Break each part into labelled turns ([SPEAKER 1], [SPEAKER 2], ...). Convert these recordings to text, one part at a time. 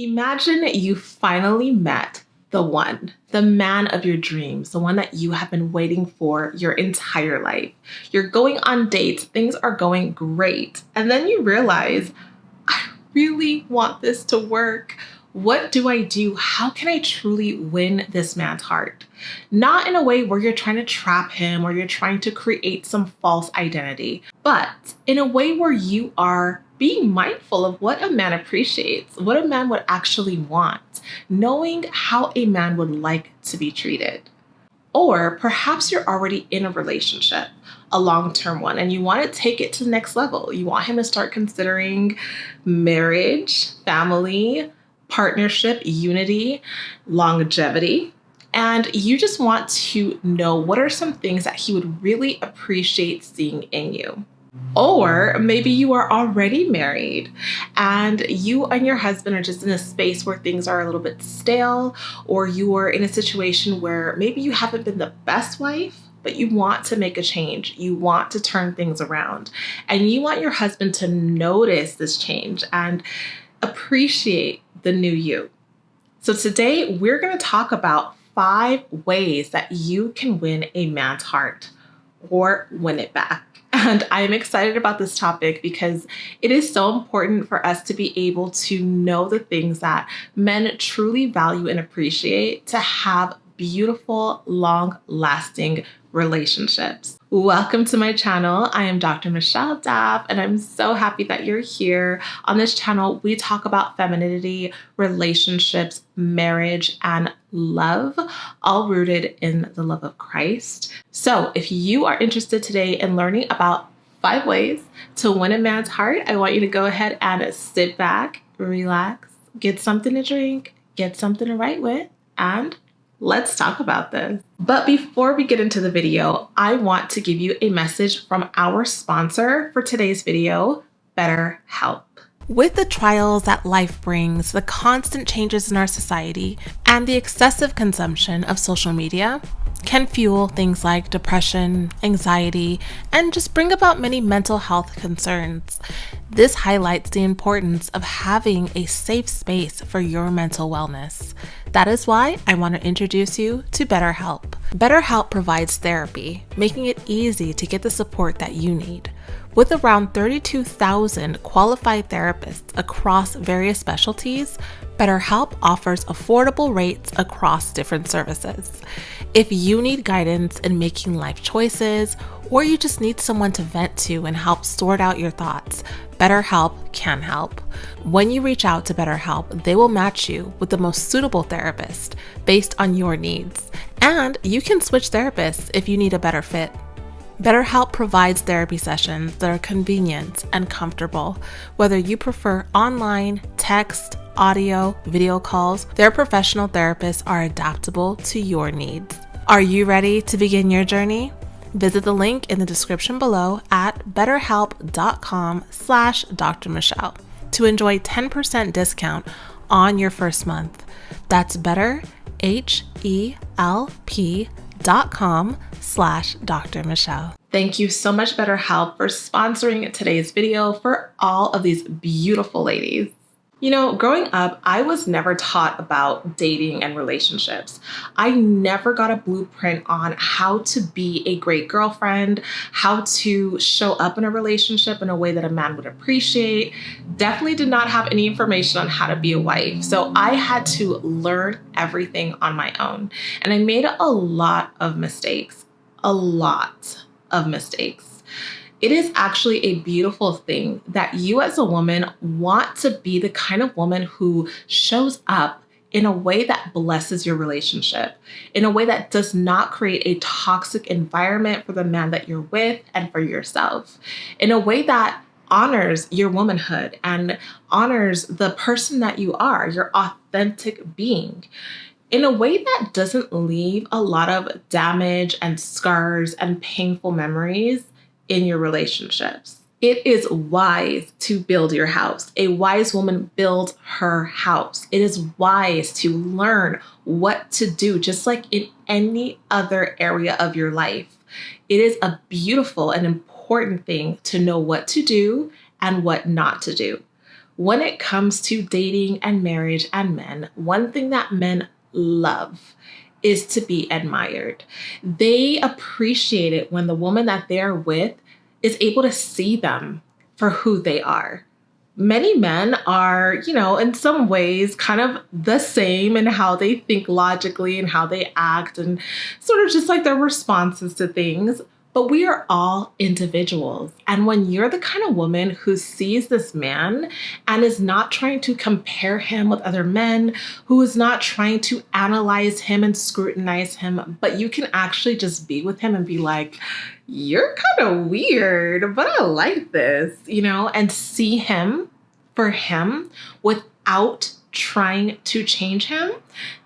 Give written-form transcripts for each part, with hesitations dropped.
[SPEAKER 1] Imagine you finally met the one, the man of your dreams, the one that you have been waiting for your entire life. You're going on dates, things are going great, and then you realize, I really want this to work. What do I do? How can I truly win this man's heart? Not in a way where you're trying to trap him or you're trying to create some false identity, but in a way where you are being mindful of what a man appreciates, what a man would actually want, knowing how a man would like to be treated. Or perhaps you're already in a relationship, a long-term one, and you want to take it to the next level. You want him to start considering marriage, family, partnership, unity, longevity. And you just want to know what are some things that he would really appreciate seeing in you. Or maybe you are already married and you and your husband are just in a space where things are a little bit stale, or you are in a situation where maybe you haven't been the best wife, but you want to make a change. You want to turn things around, and you want your husband to notice this change and appreciate the new you. So today we're going to talk about 5 ways that you can win a man's heart or win it back. And I'm excited about this topic because it is so important for us to be able to know the things that men truly value and appreciate to have beautiful, long-lasting relationships. Welcome to my channel. I am Dr. Michelle Daff, and I'm so happy that you're here. On this channel, we talk about femininity, relationships, marriage, and love, all rooted in the love of Christ. So if you are interested today in learning about 5 ways to win a man's heart, I want you to go ahead and sit back, relax, get something to drink, get something to write with, and let's talk about this. But before we get into the video, I want to give you a message from our sponsor for today's video, BetterHelp. With the trials that life brings, the constant changes in our society, and the excessive consumption of social media can fuel things like depression, anxiety, and just bring about many mental health concerns. This highlights the importance of having a safe space for your mental wellness. That is why I want to introduce you to BetterHelp. BetterHelp provides therapy, making it easy to get the support that you need. With around 32,000 qualified therapists across various specialties, BetterHelp offers affordable rates across different services. If you need guidance in making life choices, or you just need someone to vent to and help sort out your thoughts, BetterHelp can help. When you reach out to BetterHelp, they will match you with the most suitable therapist based on your needs. And you can switch therapists if you need a better fit. BetterHelp provides therapy sessions that are convenient and comfortable. Whether you prefer online, text, audio, video calls, their professional therapists are adaptable to your needs. Are you ready to begin your journey? Visit the link in the description below at betterhelp.com/Dr. Michelle to enjoy 10% discount on your first month. That's betterhelp.com/Dr. Michelle. Thank you so much, BetterHelp, for sponsoring today's video for all of these beautiful ladies. You know, growing up, I was never taught about dating and relationships. I never got a blueprint on how to be a great girlfriend, how to show up in a relationship in a way that a man would appreciate. Definitely did not have any information on how to be a wife. So I had to learn everything on my own. And I made a lot of mistakes, It is actually a beautiful thing that you as a woman want to be the kind of woman who shows up in a way that blesses your relationship, in a way that does not create a toxic environment for the man that you're with and for yourself, in a way that honors your womanhood and honors the person that you are, your authentic being, in a way that doesn't leave a lot of damage and scars and painful memories in your relationships. It is wise to build your house. A wise woman builds her house. It is wise to learn what to do, just like in any other area of your life. It is a beautiful and important thing to know what to do and what not to do. When it comes to dating and marriage and men, one thing that men love is to be admired. They appreciate it when the woman that they're with is able to see them for who they are. Many men are, in some ways kind of the same in how they think logically and how they act and sort of just like their responses to things. But we are all individuals. And when you're the kind of woman who sees this man and is not trying to compare him with other men, who is not trying to analyze him and scrutinize him, but you can actually just be with him and be like, you're kind of weird, but I like this, and see him for him without trying to change him,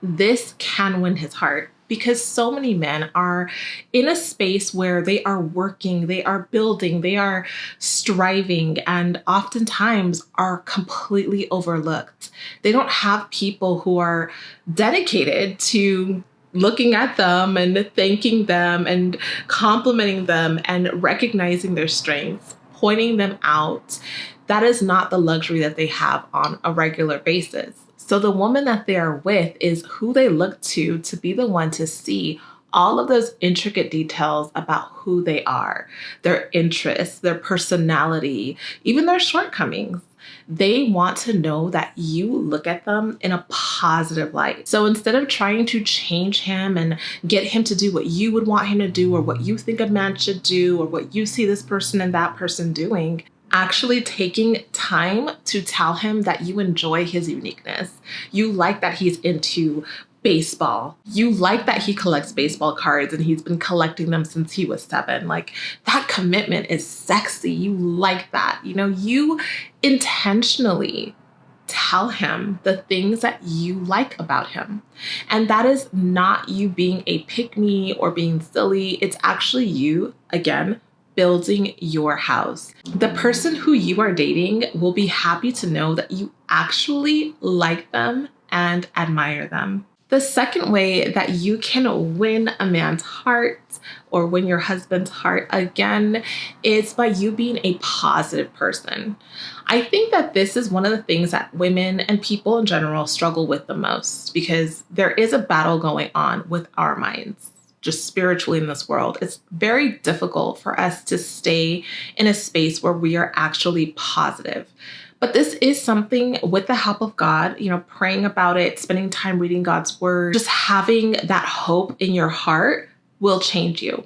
[SPEAKER 1] this can win his heart. Because so many men are in a space where they are working, they are building, they are striving, and oftentimes are completely overlooked. They don't have people who are dedicated to looking at them and thanking them and complimenting them and recognizing their strengths, pointing them out. That is not the luxury that they have on a regular basis. So the woman that they're with is who they look to be the one to see all of those intricate details about who they are, their interests, their personality, even their shortcomings. They want to know that you look at them in a positive light. So instead of trying to change him and get him to do what you would want him to do or what you think a man should do or what you see this person and that person doing, actually taking time to tell him that you enjoy his uniqueness. You like that he's into baseball. You like that he collects baseball cards and he's been collecting them since he was 7. Like, that commitment is sexy. You like that. You intentionally tell him the things that you like about him. And that is not you being a pick-me or being silly. It's actually you, again, building your house. The person who you are dating will be happy to know that you actually like them and admire them. The second way that you can win a man's heart or win your husband's heart, again, is by you being a positive person. I think that this is one of the things that women and people in general struggle with the most, because there is a battle going on with our minds. Just spiritually in this world, it's very difficult for us to stay in a space where we are actually positive. But this is something, with the help of God, praying about it, spending time reading God's word, just having that hope in your heart will change you.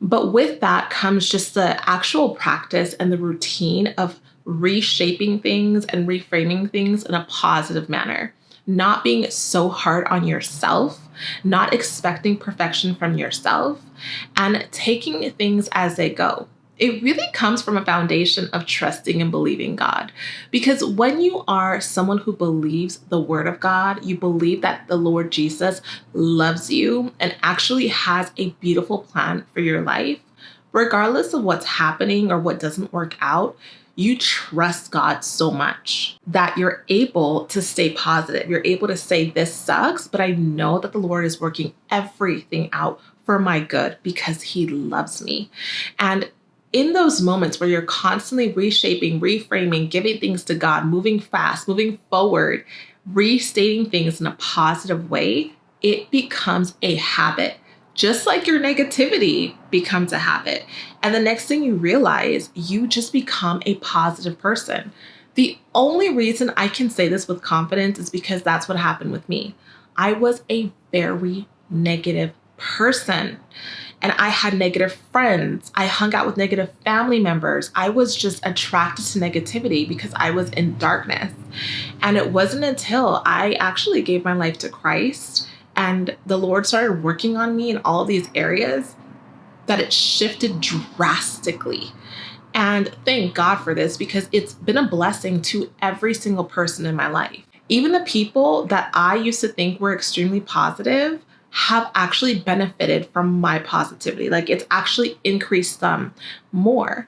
[SPEAKER 1] But with that comes just the actual practice and the routine of reshaping things and reframing things in a positive manner. Not being so hard on yourself, not expecting perfection from yourself, and taking things as they go. It really comes from a foundation of trusting and believing God. Because when you are someone who believes the word of God, you believe that the Lord Jesus loves you and actually has a beautiful plan for your life, regardless of what's happening or what doesn't work out, you trust God so much that you're able to stay positive. You're able to say, this sucks, but I know that the Lord is working everything out for my good because he loves me. And in those moments where you're constantly reshaping, reframing, giving things to God, moving fast, moving forward, restating things in a positive way, it becomes a habit. Just like your negativity becomes a habit. And the next thing you realize, you just become a positive person. The only reason I can say this with confidence is because that's what happened with me. I was a very negative person. And I had negative friends. I hung out with negative family members. I was just attracted to negativity because I was in darkness. And it wasn't until I actually gave my life to Christ and the Lord started working on me in all of these areas that it shifted drastically. And thank God for this, because it's been a blessing to every single person in my life. Even the people that I used to think were extremely positive have actually benefited from my positivity. Like, it's actually increased them more.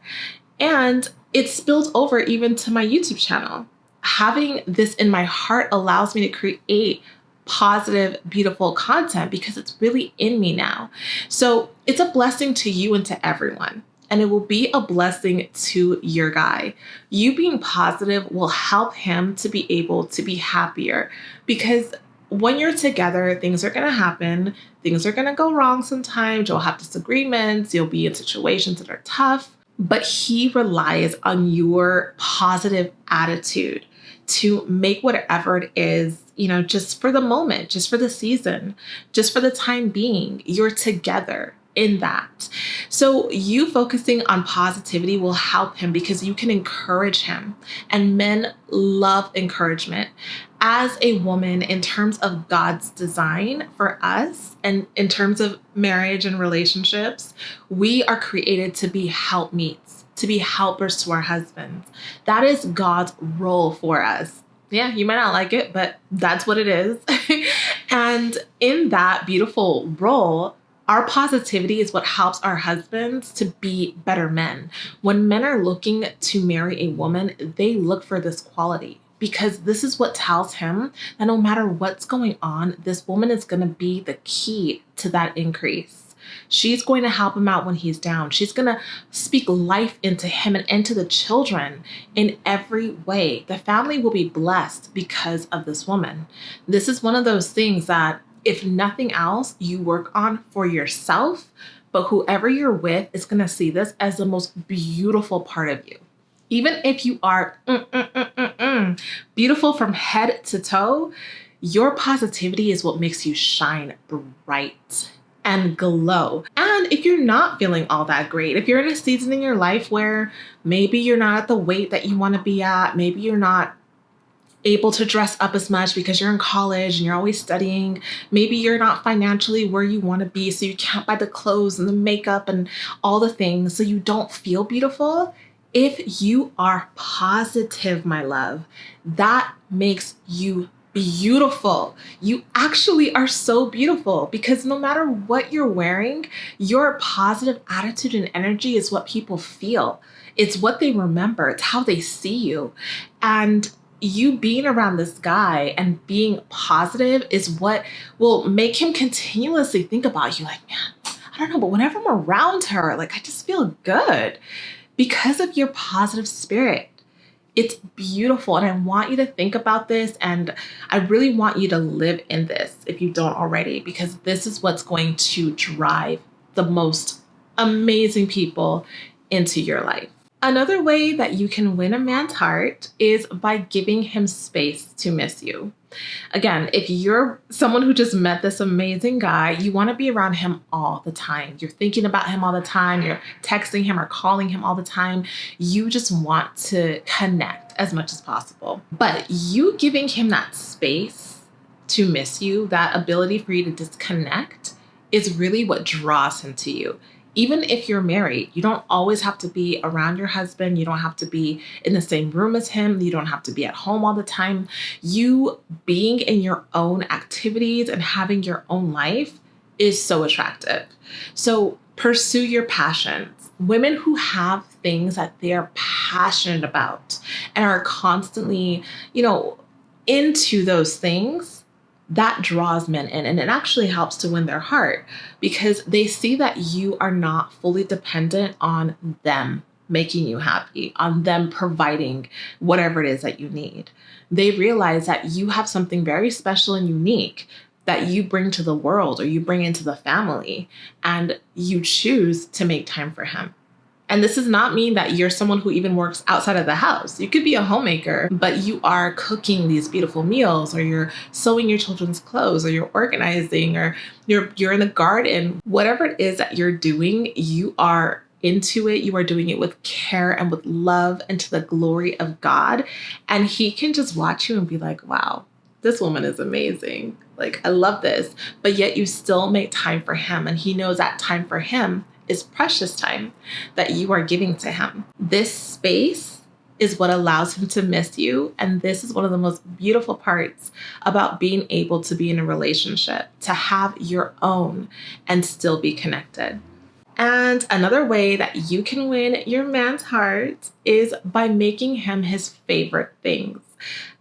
[SPEAKER 1] And it spilled over even to my YouTube channel. Having this in my heart allows me to create positive, beautiful content because it's really in me now. So it's a blessing to you and to everyone. and it will be a blessing to your guy. You being positive will help him to be able to be happier, because when you're together, things are going to happen. Things are going to go wrong sometimes. You'll have disagreements. You'll be in situations that are tough, but he relies on your positive attitude to make whatever it is, just for the moment, just for the season, just for the time being, you're together in that. So you focusing on positivity will help him because you can encourage him, and men love encouragement. As a woman, in terms of God's design for us and in terms of marriage and relationships, we are created to be helpmeets, to be helpers to our husbands. That is God's role for us. Yeah, you might not like it, but that's what it is. And in that beautiful role, our positivity is what helps our husbands to be better men. When men are looking to marry a woman, they look for this quality, because this is what tells him that no matter what's going on, this woman is going to be the key to that increase. She's going to help him out when he's down. She's going to speak life into him and into the children in every way. The family will be blessed because of this woman. This is one of those things that, if nothing else, you work on for yourself, but whoever you're with is going to see this as the most beautiful part of you. Even if you are beautiful from head to toe, your positivity is what makes you shine bright and glow. And if you're not feeling all that great, if you're in a season in your life where maybe you're not at the weight that you want to be at, maybe you're not able to dress up as much because you're in college and you're always studying. Maybe you're not financially where you want to be, so you can't buy the clothes and the makeup and all the things, so you don't feel beautiful. If you are positive, my love, that makes you beautiful. You actually are so beautiful, because no matter what you're wearing, your positive attitude and energy is what people feel. It's what they remember. It's how they see you. And you being around this guy and being positive is what will make him continuously think about you. Like, man, I don't know, but whenever I'm around her, like, I just feel good because of your positive spirit. It's beautiful. And I want you to think about this. And I really want you to live in this if you don't already, because this is what's going to drive the most amazing people into your life. Another way that you can win a man's heart is by giving him space to miss you. Again, if you're someone who just met this amazing guy, you want to be around him all the time. You're thinking about him all the time. You're texting him or calling him all the time. You just want to connect as much as possible. But you giving him that space to miss you, that ability for you to disconnect, is really what draws him to you. Even if you're married, you don't always have to be around your husband. You don't have to be in the same room as him. You don't have to be at home all the time. You being in your own activities and having your own life is so attractive. So pursue your passions. Women who have things that they're passionate about and are constantly, into those things, that draws men in, and it actually helps to win their heart, because they see that you are not fully dependent on them making you happy, on them providing whatever it is that you need. They realize that you have something very special and unique that you bring to the world or you bring into the family, and you choose to make time for him. And this does not mean that you're someone who even works outside of the house. You could be a homemaker, but you are cooking these beautiful meals, or you're sewing your children's clothes, or you're organizing, or you're in the garden. Whatever it is that you're doing, you are into it. You are doing it with care and with love and to the glory of God. And he can just watch you and be like, wow, this woman is amazing. Like, I love this. But yet you still make time for him. And he knows that time for him is precious time that you are giving to him. This space is what allows him to miss you. And this is one of the most beautiful parts about being able to be in a relationship, to have your own and still be connected. And another way that you can win your man's heart is by making him his favorite things.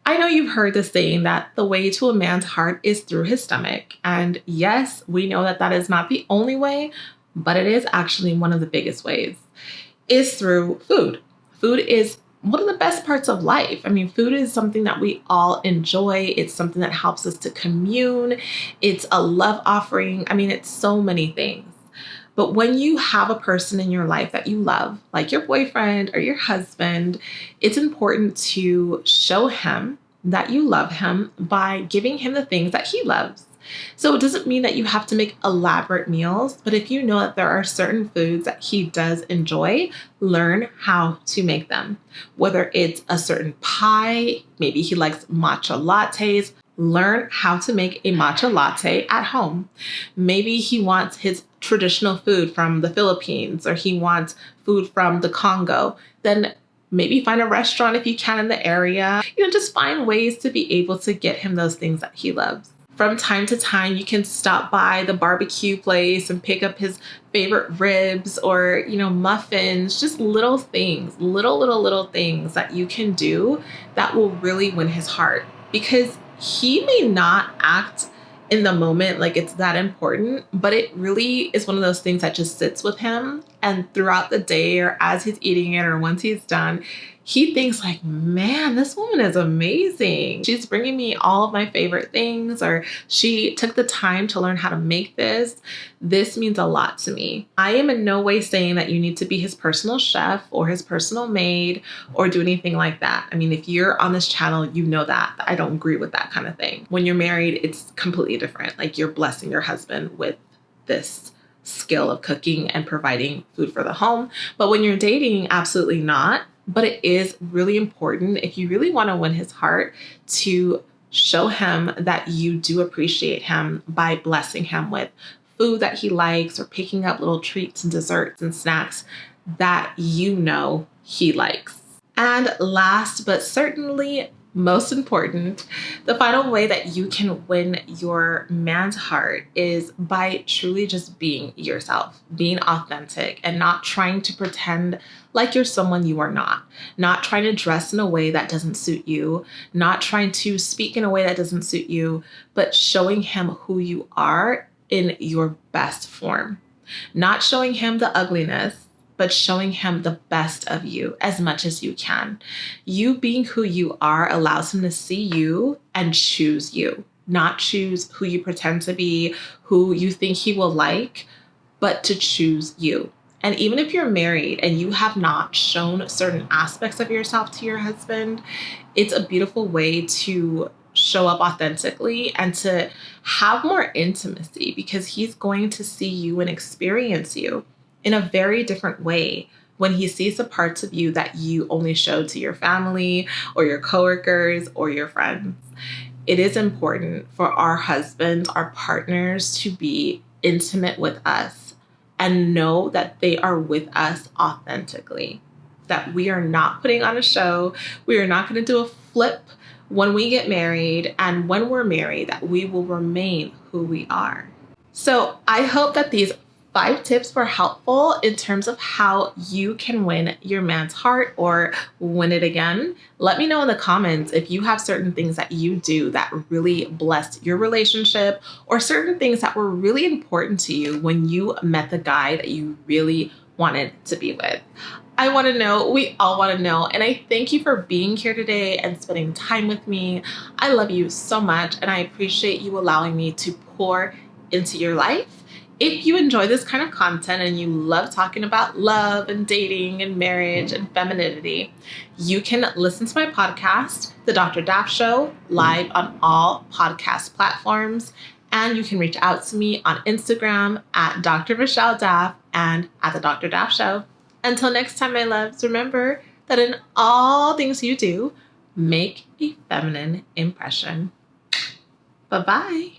[SPEAKER 1] I know you've heard the saying that the way to a man's heart is through his stomach. And yes, we know that that is not the only way, but it is actually one of the biggest ways, is through food. Food is one of the best parts of life. I mean, food is something that we all enjoy. It's something that helps us to commune. It's a love offering. I mean, it's so many things. But when you have a person in your life that you love, like your boyfriend or your husband, it's important to show him that you love him by giving him the things that he loves. So it doesn't mean that you have to make elaborate meals, but if you know that there are certain foods that he does enjoy, learn how to make them. Whether it's a certain pie, maybe he likes matcha lattes, learn how to make a matcha latte at home. Maybe he wants his traditional food from the Philippines, or he wants food from the Congo. Then maybe find a restaurant if you can in the area. Just find ways to be able to get him those things that he loves. From time to time, you can stop by the barbecue place and pick up his favorite ribs or, muffins, just little things, little things that you can do that will really win his heart, because he may not act in the moment like it's that important, but it really is one of those things that just sits with him. And throughout the day, or as he's eating it, or once he's done, he thinks like, man, this woman is amazing. She's bringing me all of my favorite things, or she took the time to learn how to make this. This means a lot to me. I am in no way saying that you need to be his personal chef or his personal maid or do anything like that. I mean, if you're on this channel, you know that I don't agree with that kind of thing. When you're married, it's completely different. Like, you're blessing your husband with this skill of cooking and providing food for the home. But when you're dating, absolutely not. But it is really important, if you really want to win his heart, to show him that you do appreciate him by blessing him with food that he likes, or picking up little treats and desserts and snacks that he likes. And last but certainly most important, the final way that you can win your man's heart is by truly just being yourself, being authentic, and not trying to pretend like you're someone you are not trying to dress in a way that doesn't suit you, not trying to speak in a way that doesn't suit you, but showing him who you are in your best form. Not showing him the ugliness, but showing him the best of you as much as you can. You being who you are allows him to see you and choose you, not choose who you pretend to be, who you think he will like, but to choose you. And even if you're married and you have not shown certain aspects of yourself to your husband, it's a beautiful way to show up authentically and to have more intimacy, because he's going to see you and experience you in a very different way when he sees the parts of you that you only showed to your family or your coworkers or your friends. It is important for our husbands, our partners, to be intimate with us and know that they are with us authentically, that we are not putting on a show. We are not going to do a flip when we get married, and when we're married, that we will remain who we are. So I hope that these 5 tips were helpful in terms of how you can win your man's heart or win it again. Let me know in the comments if you have certain things that you do that really blessed your relationship, or certain things that were really important to you when you met the guy that you really wanted to be with. I want to know. We all want to know. And I thank you for being here today and spending time with me. I love you so much, and I appreciate you allowing me to pour into your life. If you enjoy this kind of content and you love talking about love and dating and marriage and femininity, you can listen to my podcast, The Dr. Daff Show, live on all podcast platforms. And you can reach out to me on Instagram at Dr. Michelle Daff and at The Dr. Daff Show. Until next time, my loves, remember that in all things you do, make a feminine impression. Bye-bye.